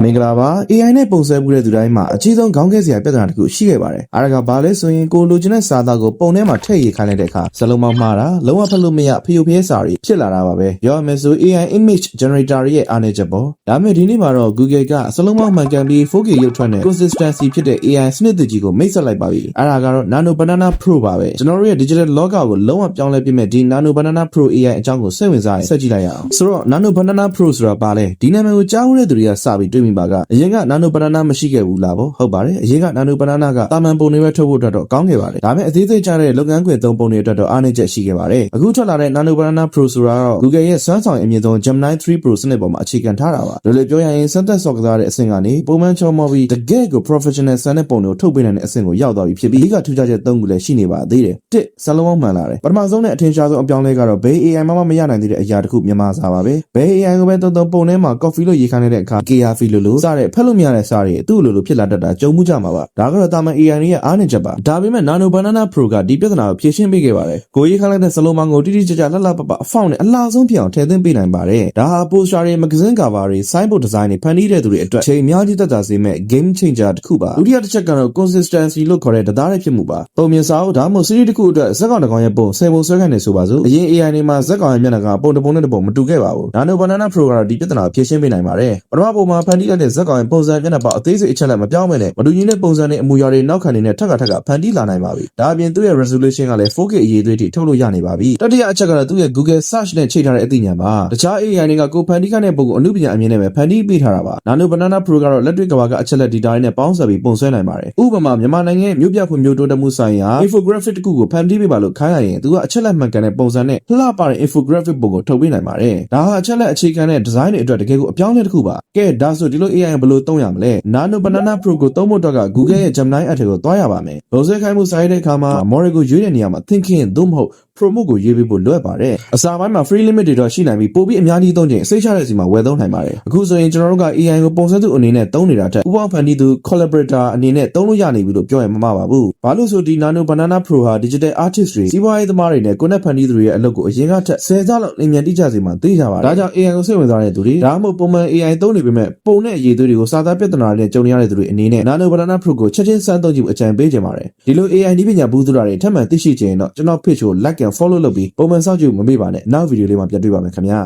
မင်္ဂလာပါ AI နဲ့ပုံစံပူတဲ့သူတိုင်းမှာအကြီးဆုံးခေါင်းခဲစရာပြဿနာတစ်ခုရှိခဲ့ပါတယ်။အားကဘာလဲဆိုရင်ကိုလိုချင်တဲ့စာသားကိုပုံထဲမှာထည့်ရေးခိုင်းလိုက်တဲ့အခါစလုံးပေါင်းမှားတာလုံးဝဖတ်လို့မရဖျို့ဖျဲစာတွေဖြစ်လာတာပါပဲ။ပြောရမယ်ဆို AI image generator ရဲ့အားနည်းချက်ပေါ့။ဒါပေမဲ့ဒီနေ့မှာတော့ Google ကစလုံးပေါင်းမှန်ကန်ပြီး 4K ရုပ်ထွက်တဲ့ consistency ဖြစ်တဲ့ AI စနစ်သစ်ကြီးကိုမိတ်ဆက်လိုက်ပါပြီ။အဲ့ဒါကတော့ Nano Banana Pro ပါပဲ။ကျွန်တော်တို့ရဲ့ digital လောကကိုလုံးဝပြောင်းလဲပြမဲ့ဒီ Nano Banana Pro AI အကြောင်းကိုစိတ်ဝင်စားရင်ဆက်ကြည့်လိုက်ရအောင်။ဆိုတော့ Nano Banana Pro ဆိုတာဘာလဲ။ဒီနာမည်ကိုကြားတဲ့သူတွေကစပြီးတွေ့မိပါကအရင်က Nano Banana မရှိခဲ့ဘူးလားဗောဟုတ်ပါတယ်အရင်က Nano Banana ကတာမန်ပုံတွေပဲထုတ်ဖို့အတွက်တော့ကောင်းခဲ့ပါတယ်ဒါပေမဲ့အသေးစိတ်ကျတဲ့လုပ်ငန်းခွင်သုံးပုံတွေအတွက်တော့အားနည်းချက်ရှိခဲ့ပါတယ်အခုထွက်လာတဲ့ Nano Banana Pro ဆိုတာတော့ Google ရဲ့စွမ်းဆောင်အမြင့်ဆုံး Gemini 3 Pro စနစ်ပေါ်မှာအခြေခံထားတာပါဒါလိုပြောရရင်စက်သက်ဆော့ကစားတဲ့အဆင့်ကနေပုံမှန်ချော်မော်ပြီးတကယ်ကို professional ဆန်တဲ့ပုံတွေကိုထုတ်ပေးနိုင်တဲ့အဆင့်ကိုရောက်သွားပြီဖြစ်ပြီးဒီကထူးခြားချက်၃ခုလည်းရှိနေပါသေးတယ်တစ်စလုံးပေါင်းမှန်လာတယ်ပထမဆုံးနဲ့အထင်ရှားဆုံးအပြောင်းလဲကတော့ဘယ် AI မှမရနိုင်သေးတဲ့အရာတစ်ခုမြန်မာစာပါပဲဘယ် AI ကိုပဲသုံးပုံထဲမှာ coffee လို့ရေးခိုင်းတဲ့အခါ KRF လို့စတဲ့ဖက်လို့မရတဲ့စာတွေသူ့လိုဖြစ်လာတတ်တာကြုံမှုကြမှာပါဒါကတော့တာမန် AI ရဲ့အားနည်းချက်ပါဒါပေမဲ့ Nano Banana Pro ကဒီပြဿနာကိုဖြေရှင်းပေးခဲ့ပါတယ်ကိုရေးခိုင်းလိုက်တဲ့စလုံးပေါင်းကိုတိတိကျကျလှလှပပအဖောင့်နဲ့အလားဆုံးဖြစ်အောင်ထည့်သွင်းပေးနိုင်ပါတယ်ဒါဟာ poster တွေ magazine cover တွေ signboard design တွေဖန်တီးတဲ့သူတွေအတွက်ချိန်အများကြီးသက်သာစေမဲ့ game changer တစ်ခုပါဒုတိယတစ်ချက်ကတော့ consistency လို့ခေါ်တဲ့တရားတဲ့ဖြစ်မှုပါပုံမြင်စာအုပ်ဒါမှမဟုတ် series တစ်ခုအတွက်ဇက်ကောင်တစ်ကောင်ရဲ့ပုံ10ပုံဆွဲခိုင်းနေဆိုပါစို့အရင် AI တွေမှာဇက်ကောင်ရဲ့မျက်နှာကပုံတစ်ပုံနဲ့တစ်ပုံမတူခဲ့ပါဘူး Nano Banana Pro ကတော့ဒီပြဿနာကိုဖြေရှင်းပေးနိုင်ပါတယ်ပထမပုံမှာဖန်တီးလိုက်တဲ့ဇက်ကောင်ရဲ့ပုံစံမျက်နှာပေါက်အသေးစိတ်အချက်လက်မပြောင်းမဲနဲ့မတူညီတဲ့ပုံစံနဲ့အမူအရာတွေနောက်ခံနေတဲ့ထက်ကဖန်တီးလာနိုင်ပါပြီဒါအပြင်သူ့ရဲ့ resolution ကလည်း 4K အရေးသွေးထိထုတ်လို့ရနေပါပြီတတိယအချက်ကတော့သူ့ရဲ့ Google Search နဲ့ချိန်ထားတဲ့အသိဉာဏ်ပါတခြား AI တွေကကိုဖန်တီးခိုင်းတဲ့ပုံကိုအမှုပညာအမြင်နဲ့ပဲဖန်တီးပေးထားတာပါ Nano Banana Pro ကတော့လက်တွေ့ကဘာကအချက်လက် data တွေနဲ့ပေါင်းစပ်ပြီးပုံဆွဲနိုင်ပါတယ်ဥပမာမြန်မာနိုင်ငံရဲ့မြို့ပြဖွံ့ဖြိုးတိုးတက်မှုဆိုင်ရာ infographic တစ်ခုကိုဖန်တီးပေးပါလို့ခိုင်းရရင်သူကအချက်လက်မှန်ကန်တဲ့ပုံစံနဲ့လှပတဲ့ infographic ပုံကိုထုတ်ပေးနိုင်ပါတယ်ဒါဟာအချက်လက်အခြေခံတဲ့ design တွေအတွက်တကယ်ကိုအပြောင်းအလဲတစ်ခုပါကဲဒါဆိုဒီလို AI ဘယ်လိုသုံးရမလဲ Nano Banana Pro ကိုသုံးဖို့အတွက်က Google ရဲ့ Gemini app ကိုသွားရပါမယ်ပုံဆွဲခိုင်းမှုစာရေးတဲ့အခါမှာ model ကိုရွေးတဲ့နေရာမှာ thinking သို့မဟုတ် promote ကိုရွေးပေးဖို့လွယ်ပါတယ်အစာပိုင်းမှာ free limit တွေတော့ရှိနိုင်ပြီးပိုပြီးအများကြီးသုံးချိန်စိတ်ချတဲ့စီမှာဝယ်သုံးနိုင်ပါတယ်အခုဆိုရင်ကျွန်တော်တို့က AI ကိုပုံစံသူအနေနဲ့သုံးနေတာတက်ဥပမာဖန်တီးသူ collaborator အနေနဲ့သုံးလို့ရနေပြီလို့ပြောရင်မမှားပါဘူးဘာလို့ဆိုဒီ Nano Banana Pro ဟာ digital artist တွေစီးပွားရေးသမားတွေနဲ့ကိုယ်နဲ့ဖန်တီးသူတွေရဲ့အလုပ်ကိုအရင်ကထက်10ဆလောက်အမြန်တိကျစေမှာသိကြပါတယ်ဒါကြောင့် AI ကိုစိတ်ဝင်စားတဲ့သူတွေဒါမှမဟုတ်ပုံမှန် AI သုံးနေပေမဲ့ပုံနဲ့အရေးသွေးတွေကိုစာသားပြဿနာတွေနဲ့ကြုံရတဲ့သူတွေအနေနဲ့ Nano Banana Pro ကိုချက်ချင်းစမ်းသုံးကြည့်ဖို့အကြံပေးချင်ပါတယ်ဒီလို AI နည်းပညာဘူးသူတွေထပ်မံသိရှိချင်ရင်တော့ကျွန်တော် page ကို like and follow လုပ်ပြီးပုံမှန်စောင့်ကြည့်မမေ့ပါနဲ့နောက်ဗီဒီယိုလေးမှာပြန်တွေ့ပါမယ်ခင်ဗျာ